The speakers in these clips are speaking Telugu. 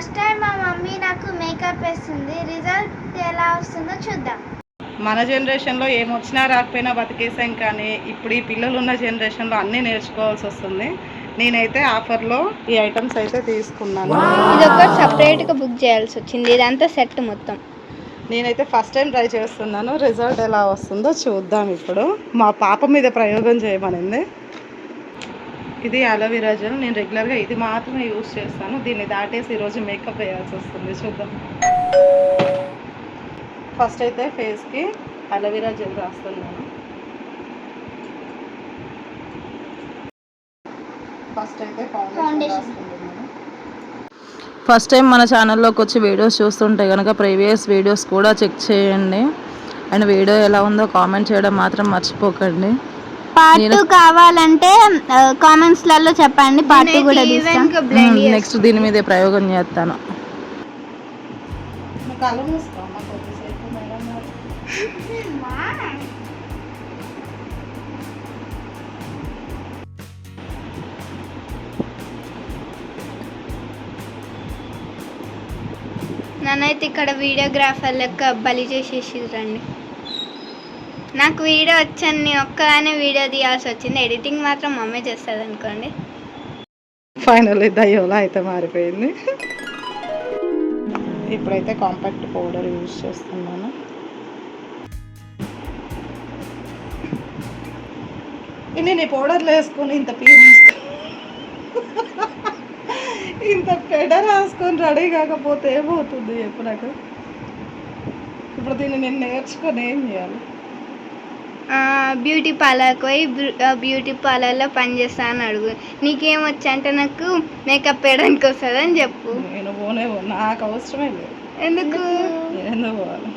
ఫస్ట్ టైం మా మమ్మీ నాకు మేకప్ వేస్తుంది. రిజల్ట్ ఎలా వస్తుందో చూద్దాం. మన జనరేషన్లో ఏమొచ్చినా రాకపోయినా బతికేసాం, కానీ ఇప్పుడు ఈ పిల్లలు ఉన్న జనరేషన్లో అన్నీ నేర్చుకోవాల్సి వస్తుంది. నేనైతే ఆఫర్లో ఈ ఐటమ్స్ అయితే తీసుకున్నాను. ఇది ఒక సపరేట్గా బుక్ చేయాల్సి వచ్చింది. ఇదంతా సెట్ మొత్తం. నేనైతే ఫస్ట్ టైం ట్రై చేస్తున్నాను. రిజల్ట్ ఎలా వస్తుందో చూద్దాం. ఇప్పుడు మా పాప మీద ప్రయోగం చేయమనింది. ఇది అలోవెరా జెల్. నేను రెగ్యులర్గా ఇది మాత్రమే యూజ్ చేస్తాను. దీన్ని దాటేసి ఈరోజు మేకప్ వేయాల్సి వస్తుంది. చూద్దాం. ఫస్ట్ అయితే ఫేస్కి అలోవెరా జెల్ రాస్తున్నాను. ఫస్ట్ అయితే ఫౌండేషన్ రాసుకుంటున్నాను. ఫస్ట్ టైం మన ఛానల్లోకి వచ్చి వీడియోస్ చూస్తుంటే కనుక ప్రీవియస్ వీడియోస్ కూడా చెక్ చేయండి. అండ్ వీడియో ఎలా ఉందో కామెంట్ చేయడం మాత్రం మర్చిపోకండి. పార్ట్ 2 కావాలంటే కామెంట్స్లలో చెప్పండి. పార్ట్ 2 కూడా తీస్తాం. నెక్స్ట్ దీని మీదే ప్రయోగం చేస్తాను. నన్నైతే ఇక్కడ వీడియోగ్రాఫర్ లెక్క బలి చేసేసి రండి. నాకు వీడియో వచ్చని ఒక్కదానే వీడియో తీయాల్సి వచ్చింది. ఎడిటింగ్ మాత్రం మమ్మీ చేస్తుంది అనుకోండి. ఫైనల్లీ దయ్యోలా అయితే మారిపోయింది. ఇప్పుడైతే కాంపాక్ట్ పౌడర్ యూజ్ చేస్తున్నాను. నేను ఈ పౌడర్లో వేసుకొని ఇంత ఇంత పెడ రాసుకొని రెడీ కాకపోతే ఏమవుతుంది చెప్పు నాకు. ఇప్పుడు దీన్ని నేను నేర్చుకొని ఏం చేయాలి? బ్యూటీ పార్లర్కి పోయి బ్యూటీ పార్లర్లో పని చేస్తాను అడుగు. నీకేమొచ్చా అంటే నాకు మేకప్ వేయడానికి వస్తుందని చెప్పు. నేను పోనే నాకు అవసరమే లేదు. ఎందుకు పోవాలి?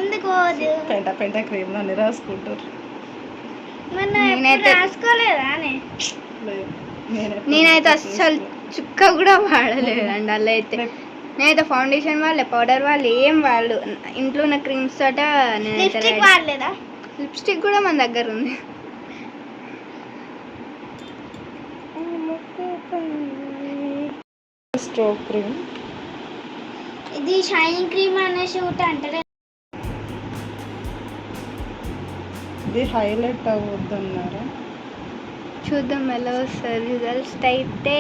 ఎందుకు పెంట క్రీమ్ అన్ని రాసుకుంటారు. నేనైతే అస్సలు చుక్క కూడా వాడలేదండి. అలా అయితే నేనైతే ఫౌండేషన్ వాళ్ళే, పౌడర్ వాళ్ళు ఏం వాళ్ళు, ఇంట్లో ఉన్న క్రీమ్స్ తోట నేనైతే వాడలేదా. లిప్స్టిక్ కూడా మన దగ్గర ఉంది. Stroke cream. ఇది షైనింగ్ క్రీమ్ అనే షూట్ అంటారు. ఇది హైలైట్ అవ్వద్దన్నారా? చూద్దాం ఎలా వస్తుంది రిజల్ట్స్. అయితే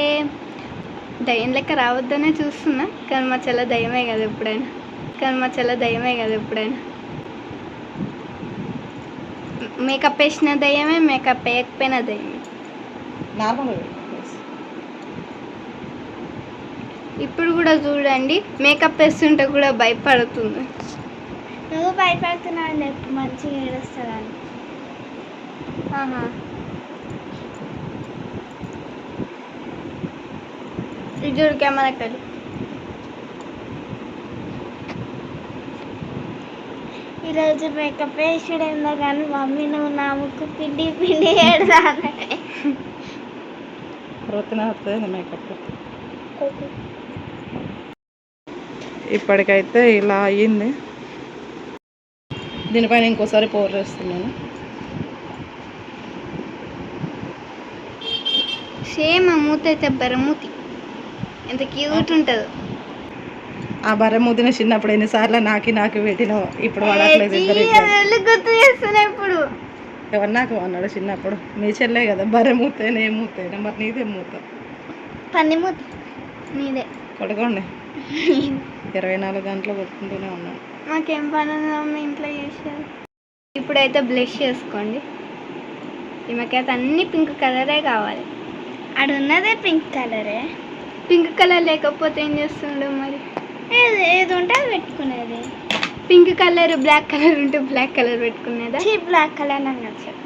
దయ్యం లెక్క రావద్దనే చూస్తున్నా, కానీ మా చెల్ల దయ్యమే కదా ఎప్పుడైనా. మేకప్ వేసిన దయ్యమే, మేకప్ వేయకపోయినా దయ్యమే. ఇప్పుడు కూడా చూడండి, మేకప్ వేస్తుంటే కూడా భయపడుతుంది. నువ్వు భయపడుతున్నావు చెప్పు, మంచిగా ఏడుస్తుందని. చూడు కెమెరా కలి. ఈరోజు మేకప్ వేసాడేందో కానీ మమ్మీ నువ్వు నా ముక్కు పిండి ఏడుదానే. మేకప్ ఇప్పటికైతే ఇలా అయ్యింది. దీనిపైన ఇంకోసారి పౌడర్ వేస్తున్నాను. సేమ్ ఆ మూత అయితే బరమూతి ఎంత క్యూట్ ఉంటుందో. ఆ బర్రెమూతిని చిన్నప్పుడు ఎన్నిసార్లు నాకి పెట్టినావు. ఇప్పుడు వాడట్లేదు. గుర్తు చేస్తున్నా. ఇప్పుడు ఎవరు నాకు అన్నాడు చిన్నప్పుడు? మీ చెల్లే కదా బర్రెమూతేనే, ఏ మూతేనా? మరి నీదే మూత. పన్ని మూత నీదే. కొట్టుకోండి. 24 గంటలు కొట్టుకుంటూనే ఉన్నాను. మాకేం పని ఉంది ఇంట్లో చేసేది. ఇప్పుడైతే బ్లష్ చేసుకోండి. ఈమెకైతే అన్ని పింక్ కలరే కావాలి. అది ఉన్నదే పింక్ కలరే. పింక్ కలర్ లేకపోతే ఏం చేస్తుండవు మరి? ఏది ఉంటే అది పెట్టుకునేది. పింక్ కలర్, బ్లాక్ కలర్ ఉంటే బ్లాక్ కలర్ పెట్టుకునేదా? బ్లాక్ కలర్ నాకు నచ్చదు.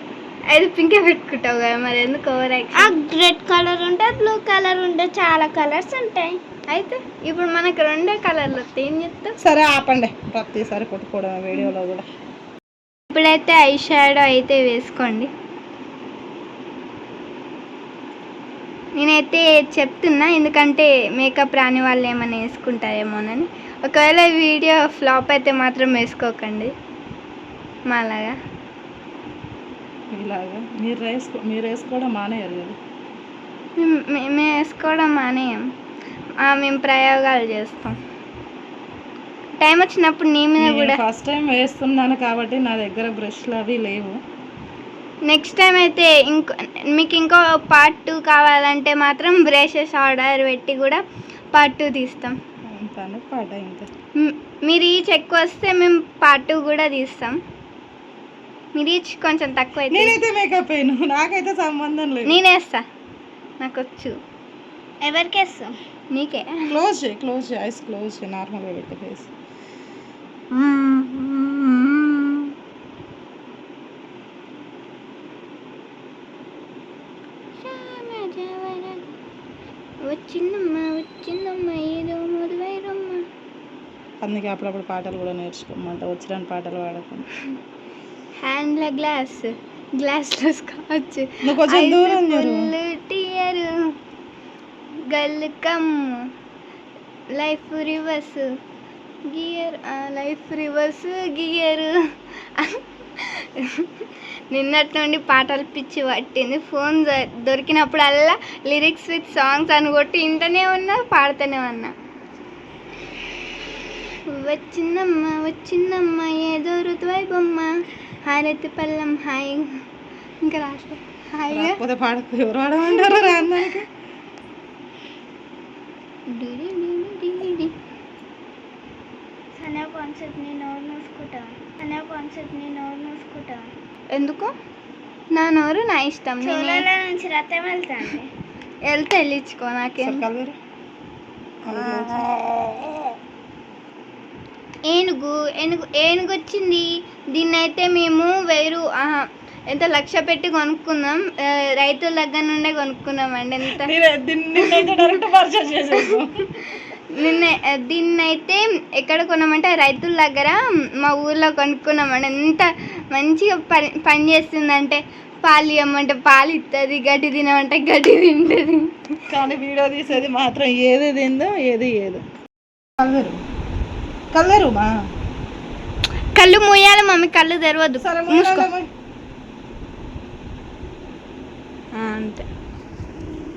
అది పింకే పెట్టుకుంటావు కదా, మరి ఎందుకు ఓవర్ యాక్షన్? రెడ్ కలర్ ఉంటే, బ్లూ కలర్ ఉంటే, చాలా కలర్స్ ఉంటాయి. అయితే ఇప్పుడు మనకు 2 కలర్లు వస్తాయి. ఏం చెప్తావు? సరే ఆపండి, ప్రతిసారి కొట్టుకోవడం వీడియోలో కూడా. ఇప్పుడైతే ఐ షాడో అయితే వేసుకోండి. నేనైతే చెప్తున్నా, ఎందుకంటే మేకప్ రాని వాళ్ళు ఏమైనా వేసుకుంటారేమోనని. ఒకవేళ వీడియో ఫ్లాప్ అయితే మాత్రం వేసుకోకండి మాలాగా. ఇలాగా మీరు వేసుకోవడం మానేయాలి కదా. మేము వేసుకోవడం మానేయం. మేము ప్రయోగాలు చేస్తాం. టైం వచ్చినప్పుడు నీ మీద కూడా. ఫస్ట్ టైం వేస్తున్నాను కాబట్టి నా దగ్గర బ్రష్లు అవి లేవు. నెక్స్ట్ టైం అయితే మీకు ఇంకో పార్ట్ 2 కావాలంటే మాత్రం బ్రషెస్ ఆర్డర్ పెట్టి కూడా పార్ట్ 2 తీస్తాం. మీరు ఈచ్ ఎక్కువ వస్తే మేము పార్ట్ 2 కూడా తీస్తాం. మీరు ఈచ్ కొంచెం తక్కువ అయితే నేనైతే మేకప్ అయినా నాకైతే సంబంధం లేదు. నేనేస్తా, నాకు వచ్చు. ఎవరికి వేస్తాం? నీకే. క్లోజ్ చేయి ఐస్ క్లోజ్ చేయి, నార్మల్గా పెట్టి ఫేస్. వచ్చిందమ్మ ఏదో మధువైరమ్మ. అందుకే అప్పుడప్పుడు పాటలు కూడా నేర్చుకోమంట, వచ్చిన పాటలు పాడకుండా. హ్యాండ్ల గ్లాస్లో స్కాచ్, టీయర్, గల్ కమ్, లైఫ్ రివర్స్ గియర్, నిన్నటి నుండి పాటలు పిచ్చి పట్టింది. ఫోన్ దొరికినప్పుడల్లా లిరిక్స్ విత్ సాంగ్స్ అని కొట్టి ఇంటనే ఉన్నా, పాడుతూనే ఉన్నా. వచ్చిందమ్మ ఏదో ఋతువై బొమ్మ, హారతి పల్లం హాయి. ఇంకా రాసే హాయిగా పాడకు, ఎవరు పాడమంటారు రాందానికి. ఎందుకు? నా నోరు నా ఇష్టం. నుంచి రథం వెళ్తే వెళ్ళించుకో, నాకేం. ఏనుగు వచ్చింది. దీన్ని అయితే మేము ఎంత 1,00,000 పెట్టి కొనుక్కున్నాం. రైతుల దగ్గర నుండే కొనుక్కున్నామండి. దీన్నైతే ఎక్కడ కొన్నామంటే రైతుల దగ్గర, మా ఊర్లో కొనుక్కున్నామండి. ఎంత మంచిగా పని చేస్తుందంటే, పాలు ఇవ్వమంటే పాలు ఇస్తుంది, గడ్డి తినమంటే గడ్డి తింటుంది. కానీ వీడియో తీసేది మాత్రం ఏది తిందో ఏది కల్లరుమా. కళ్ళు మూయాలి మమ్మీ, కళ్ళు తెరవద్దు. అంతే.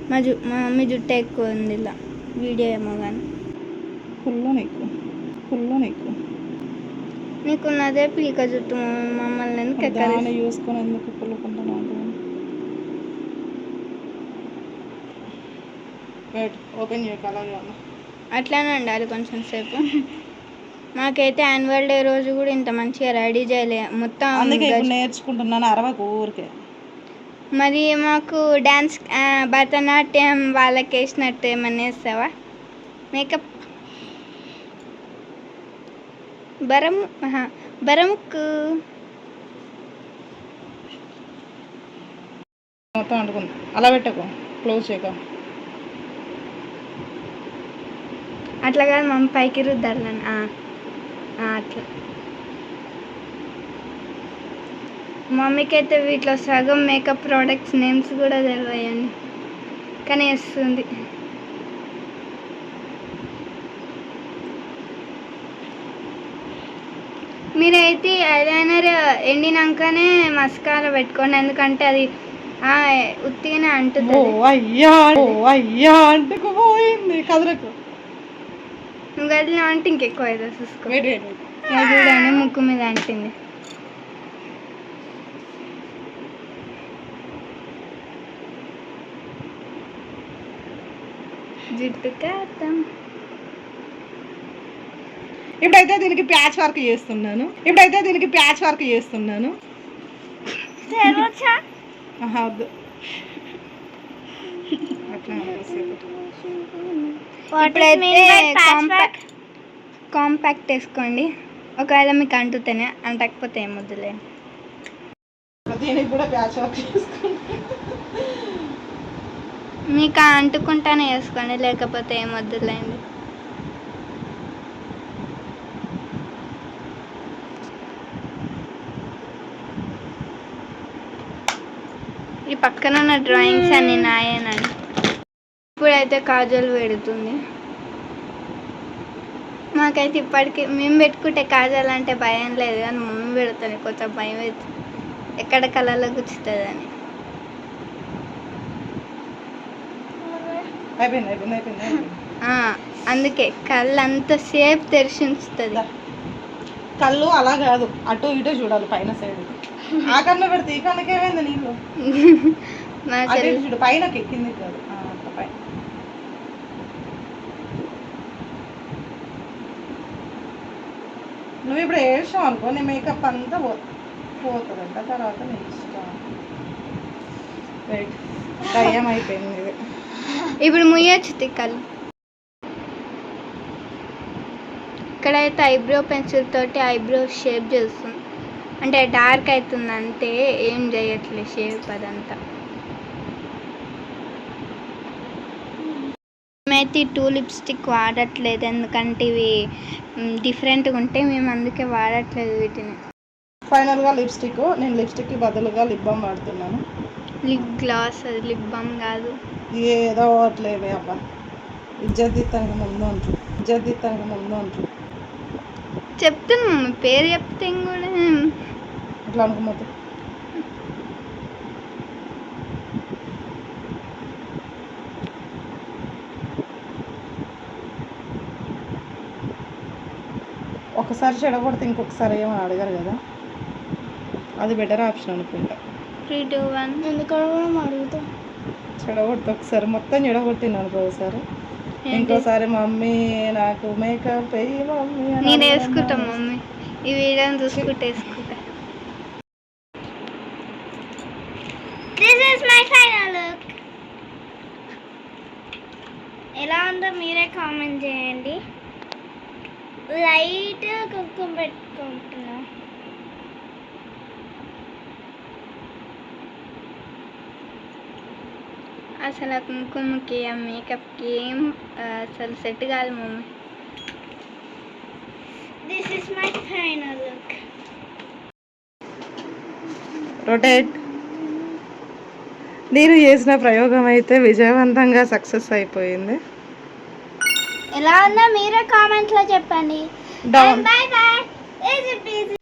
మా మమ్మీ జుట్టు ఎక్కువ ఉంది ఇలా, వీడియో ఏమో కానీ. నీకున్నదే పీక జుట్టు మమ్మల్ని చూసుకొని ఎందుకు పుల్లుకుంటున్నాను. ఓపెన్ చేయక అలాగే అట్లానే ఉండాలి కొంచెం సేపు. మాకైతే యాన్యువల్ డే రోజు కూడా ఇంత మంచిగా రెడీ చేయలే మొత్తం. నేర్చుకుంటున్నాను అరవకు ఊరికే. మరి మాకు డ్యాన్స్ భరతనాట్యం వాళ్ళకి వేసినట్టు ఏమన్నా వేస్తావా మేకప్? బరముకు మొత్తం అంటుకుంది. అలా పెట్టకు, క్లోజ్ చేయక. అట్లా కాదు మమ్మీ, పైకి రుద్దాలి. అట్లా మమ్మీకి అయితే వీటిలో సగం మేకప్ ప్రోడక్ట్స్ నేమ్స్ కూడా తెలియండి, కానీ వేస్తుంది. మీరైతే ఐలైనర్ ఎండినాకనే మస్కారా పెట్టుకోండి, ఎందుకంటే అది ఉత్తిగానే అంటుంది. అంటుకుపోయింది కదరకు. నువ్వు గదిలో అంటే ఇంకెక్కువ అయితే చూసుకో. చూడండి ముక్కు మీద అంటింది. జుట్టు కాతం. ఇప్పుడైతే దీనికి ప్యాచ్ వర్క్ చేస్తున్నాను. వద్దు. కాంపాక్ట్ వేసుకోండి, ఒకవేళ మీకు అంటుతేనే, అంటకపోతే ఏం వద్దులే. దీనికి కూడా ప్యాచ్ వర్క్ చేసుకోండి. మీకు అంటుకుంటానే వేసుకోండి, లేకపోతే ఏం వద్దులేండి. ఈ పక్కన ఉన్న డ్రాయింగ్స్ అన్ని నాయేనండి. ఇప్పుడైతే కాజల్ పెడుతుంది. మాకైతే ఇప్పటికీ మేము పెట్టుకుంటే కాజల్ అంటే భయం లేదు, కానీ మమ్మీ పెడుతుంది కొంచెం భయం అవుతుంది, ఎక్కడ కళ్ళలో గుచ్చుతుందని. అయిపోయింది అందుకే కళ్ళు అంత సేపు తెరిచి ఉంచుతుంది. కళ్ళు అలా కాదు, అటు ఇటు చూడాలి పైన సైడ్. ఆ కన్ను పెడితే ఈ కన్నుకేమైంది నీళ్ళు? మా అటు చెల్లి ఇటు చూడు, పైనకి కిందికి కాదు. అట్లా పైన. నువ్వు ఇప్పుడు వేసావు అనుకో, నీ మేకప్ అంతా పోతుందంట. తర్వాత నీ ఇష్టం. రైట్, దయ్యం అయిపోయింది ఇది. ఇప్పుడు ముయ్యొచ్చు కళ్ళు. ఇక్కడైతే ఐబ్రో పెన్సిల్ తోటి ఐబ్రో షేప్ చేస్తుంది, అంటే డార్క్ అవుతుంది అంతే, ఏం చేయట్లేదు షేప్ అదంతా. మేమైతే ఈ 2 లిప్స్టిక్ వాడట్లేదు, ఎందుకంటే ఇవి డిఫరెంట్గా ఉంటాయి, మేము అందుకే వాడట్లేదు వీటిని. ఫైనల్గా లిప్స్టిక్, నేను లిప్స్టిక్కి బదులుగా లిప్ బామ్ వాడుతున్నాను. లిప్ గ్లాస్, అది లిప్ బామ్ కాదు. ఏదో అట్లేవే అబ్బా, ఇజ్జత్ ముందు ఉంటుంది. చెప్తున్నా మమ్మీ, పేరు చెప్తే కూడా ఇట్లా అనుకోమోతే. ఒకసారి చెడగొడితే ఇంకొకసారి ఏమని అడగారు కదా, అది బెటర్ ఆప్షన్ అనుకుంటా. 3, 2, 1. ఎందుకంటే మనం అడుగుతాం. చెడగొడితే ఒకసారి మొత్తం చెడగొట్టింది అనుకో, ఒకసారి ఇంకోసారి మమ్మీ నాకు మేకప్ వేయి మమ్మీ అని నేను అడగడం వేసుకుంటాం మానేస్తా. మమ్మీ, ఈ వీడియోని చూసుకుంటే వేసుకుంటా. This is my final look. ఎలా ఉందో మీరే కామెంట్ చేయండి. లైట్ కుంకుమ పెట్టుకుంటున్నా. అసలు ఆ కుంకుమకి ఆ మేకప్కి ఏం అసలు సెట్ కాదు mummy. This is my final look. Rotate. నేను చేసిన ప్రయోగం అయితే విజయవంతంగా సక్సెస్ అయిపోయింది. ఎలా ఉందో మీరే కామెంట్లో చెప్పండి. Down. Bye bye. Easy peasy.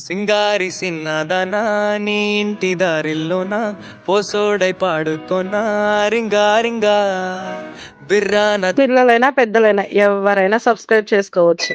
సింగారి సిన్నదనా నీ ఇంటి దారిల్లోన పోసోడై పాడుకోనా రింగా రింగా బిర్రాన. పిల్లలైనా పెద్దలైనా ఎవరైనా సబ్స్క్రైబ్ చేసుకోవచ్చు.